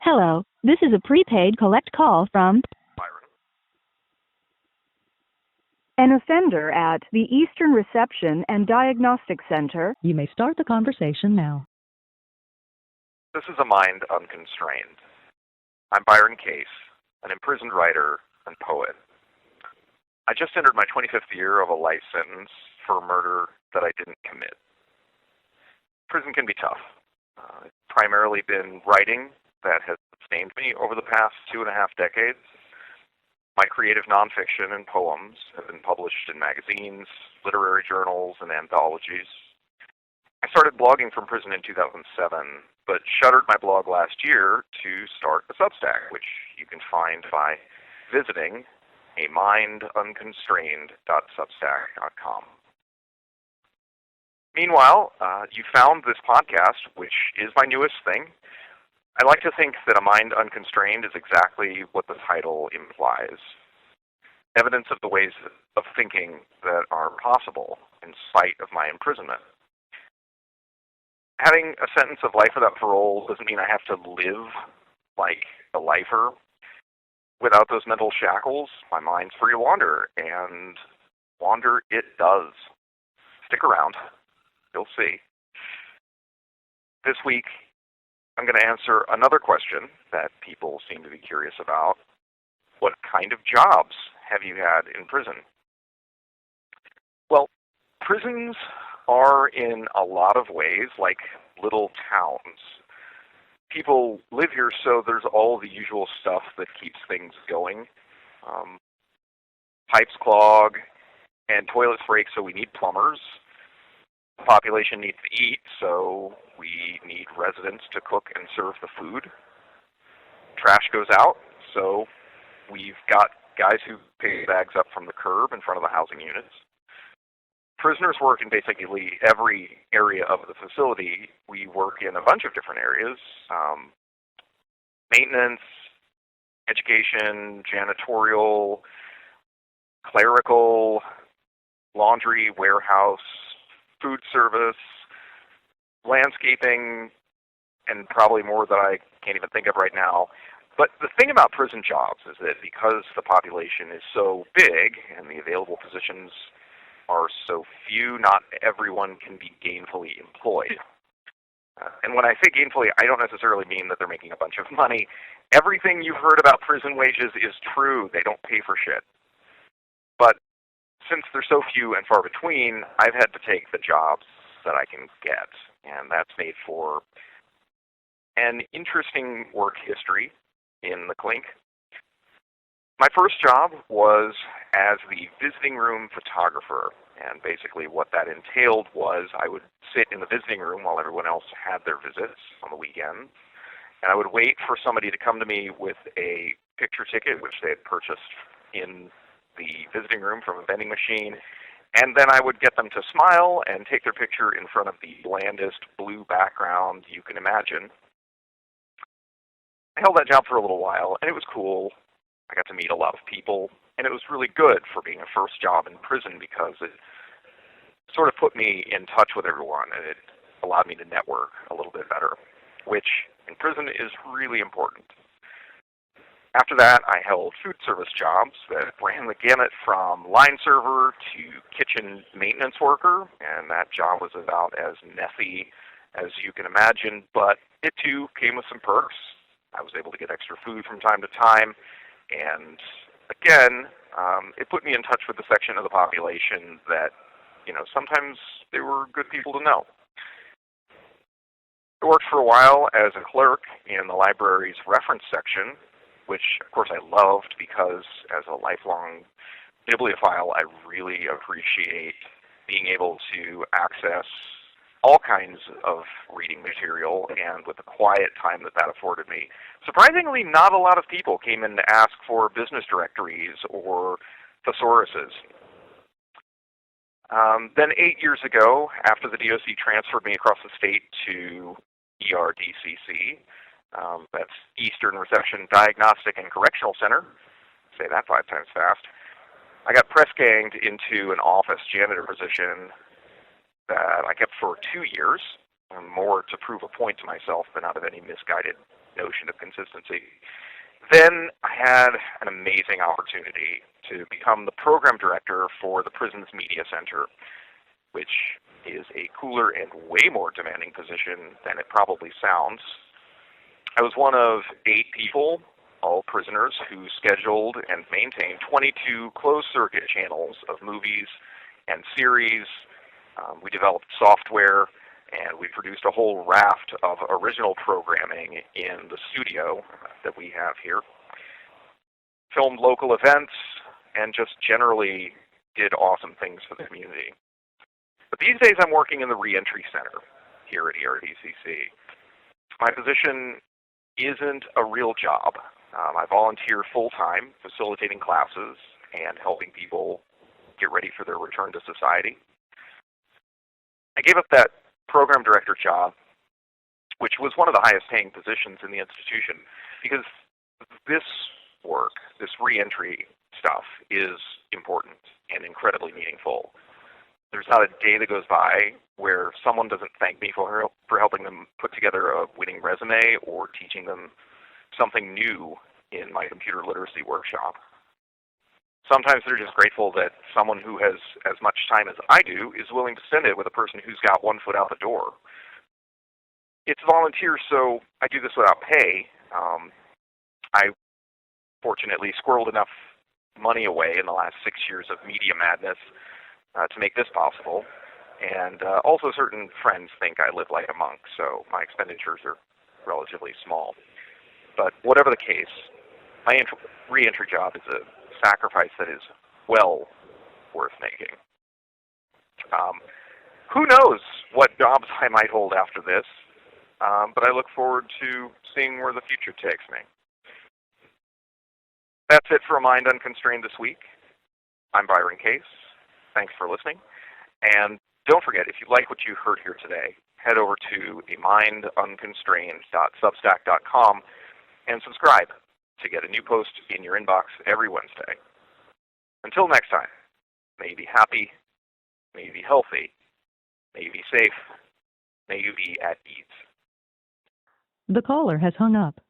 Hello, this is a prepaid collect call from Byron. an offender at the Eastern Reception and Diagnostic Center. You may start the conversation now. This is A Mind Unconstrained. I'm Byron Case, an imprisoned writer and poet. I just entered my 25th year of a life sentence for a murder that I didn't commit. Prison can be tough. It's primarily been writing that has sustained me over the past 2.5 decades. My creative nonfiction and poems have been published in magazines, literary journals, and anthologies. I started blogging from prison in 2007, but shuttered my blog last year to start a Substack, which you can find by visiting amindunconstrained.substack.com. Meanwhile, you found this podcast, which is my newest thing. I like to think that A Mind Unconstrained is exactly what the title implies. Evidence of the ways of thinking that are possible in spite of my imprisonment. Having a sentence of life without parole doesn't mean I have to live like a lifer. Without those mental shackles, my mind's free to wander, and wander it does. Stick around. You'll see. This week, I'm going to answer another question that people seem to be curious about. What kind of jobs have you had in prison? Well, prisons are in a lot of ways like little towns. People live here, so there's all the usual stuff that keeps things going. Pipes clog, and toilets break, so we need plumbers. The population needs to eat, so we need residents to cook and serve the food. Trash goes out, so we've got guys who pick bags up from the curb in front of the housing units. Prisoners work in basically every area of the facility. We work in a bunch of different areas. Maintenance, education, janitorial, clerical, laundry, warehouse, food service, landscaping, and probably more that I can't even think of right now. But the thing about prison jobs is that because the population is so big and the available positions are so few, not everyone can be gainfully employed. And when I say gainfully, I don't necessarily mean that they're making a bunch of money. Everything you've heard about prison wages is true. They don't pay for shit. But since they're so few and far between, I've had to take the jobs that I can get. And that's made for an interesting work history in the clink. My first job was as the visiting room photographer. And basically what that entailed was I would sit in the visiting room while everyone else had their visits on the weekends. And I would wait for somebody to come to me with a picture ticket, which they had purchased in the visiting room from a vending machine, and then I would get them to smile and take their picture in front of the blandest blue background you can imagine. I held that job for a little while, and it was cool. I got to meet a lot of people, and it was really good for being a first job in prison because it sort of put me in touch with everyone, and it allowed me to network a little bit better, which in prison is really important. After that, I held food service jobs that ran the gamut from line server to kitchen maintenance worker, and that job was about as messy as you can imagine, but it too came with some perks. I was able to get extra food from time to time, and again, it put me in touch with the section of the population that, sometimes they were good people to know. I worked for a while as a clerk in the library's reference section, which, of course, I loved because as a lifelong bibliophile, I really appreciate being able to access all kinds of reading material, and with the quiet time that afforded me. Surprisingly, not a lot of people came in to ask for business directories or thesauruses. Then 8 years ago, after the DOC transferred me across the state to ERDCC, that's Eastern Reception Diagnostic and Correctional Center, say that 5 times fast, I got press ganged into an office janitor position that I kept for 2 years, more to prove a point to myself than out of any misguided notion of consistency. Then I had an amazing opportunity to become the program director for the prison's media center, which is a cooler and way more demanding position than it probably sounds. I was one of 8 people, all prisoners, who scheduled and maintained 22 closed-circuit channels of movies and series. We developed software, and we produced a whole raft of original programming in the studio that we have here. Filmed local events, and just generally did awesome things for the community. But these days I'm working in the Reentry Center here at ERDCC. My position isn't a real job. I volunteer full-time, facilitating classes and helping people get ready for their return to society. I gave up that program director job, which was one of the highest paying positions in the institution, because this work, this reentry stuff, is important and incredibly meaningful. There's not a day that goes by where someone doesn't thank me for helping them put together a winning resume or teaching them something new in my computer literacy workshop. Sometimes they're just grateful that someone who has as much time as I do is willing to spend it with a person who's got one foot out the door. It's volunteer, so I do this without pay. I fortunately squirreled enough money away in the last 6 years of media madness to make this possible. And also certain friends think I live like a monk, so my expenditures are relatively small. But whatever the case, my re-entry job is a sacrifice that is well worth making. Who knows what jobs I might hold after this, but I look forward to seeing where the future takes me. That's it for A Mind Unconstrained this week. I'm Byron Case. Thanks for listening. And don't forget, if you like what you heard here today, head over to amindunconstrained.substack.com and subscribe to get a new post in your inbox every Wednesday. Until next time, may you be happy, may you be healthy, may you be safe, may you be at ease. The caller has hung up.